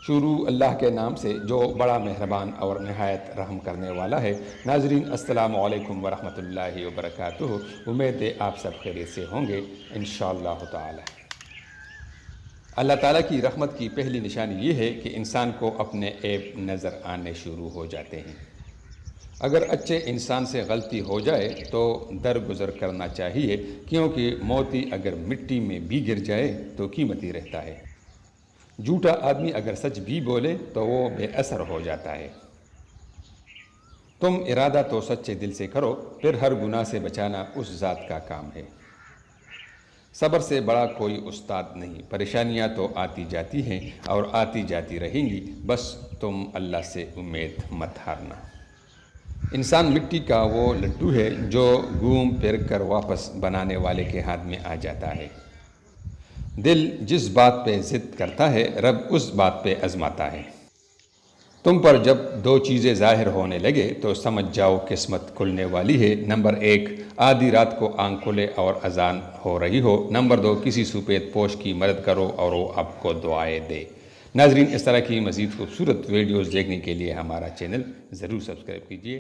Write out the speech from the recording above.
شروع اللہ کے نام سے جو بڑا مہربان اور نہایت رحم کرنے والا ہے۔ ناظرین السلام علیکم ورحمۃ اللہ وبرکاتہ۔ امید ہے آپ سب خیریت سے ہوں گے انشاءاللہ تعالی۔ اللہ تعالیٰ کی رحمت کی پہلی نشانی یہ ہے کہ انسان کو اپنے عیب نظر آنے شروع ہو جاتے ہیں۔ اگر اچھے انسان سے غلطی ہو جائے تو درگزر کرنا چاہیے، کیونکہ موتی اگر مٹی میں بھی گر جائے تو قیمتی رہتا ہے۔ جھوٹا آدمی اگر سچ بھی بولے تو وہ بے اثر ہو جاتا ہے۔ تم ارادہ تو سچے دل سے کرو، پھر ہر گناہ سے بچانا اس ذات کا کام ہے۔ صبر سے بڑا کوئی استاد نہیں۔ پریشانیاں تو آتی جاتی ہیں اور آتی جاتی رہیں گی، بس تم اللہ سے امید مت ہارنا۔ انسان مٹی کا وہ لڈو ہے جو گھوم پھر کر واپس بنانے والے کے ہاتھ میں آ جاتا ہے۔ دل جس بات پہ ضد کرتا ہے، رب اس بات پہ آزماتا ہے۔ تم پر جب دو چیزیں ظاہر ہونے لگے تو سمجھ جاؤ قسمت کھلنے والی ہے۔ نمبر 1، آدھی رات کو آنکھ کھلے اور اذان ہو رہی ہو۔ نمبر 2، کسی سفید پوش کی مدد کرو اور وہ آپ کو دعائیں دے۔ ناظرین، اس طرح کی مزید خوبصورت ویڈیوز دیکھنے کے لیے ہمارا چینل ضرور سبسکرائب کیجیے۔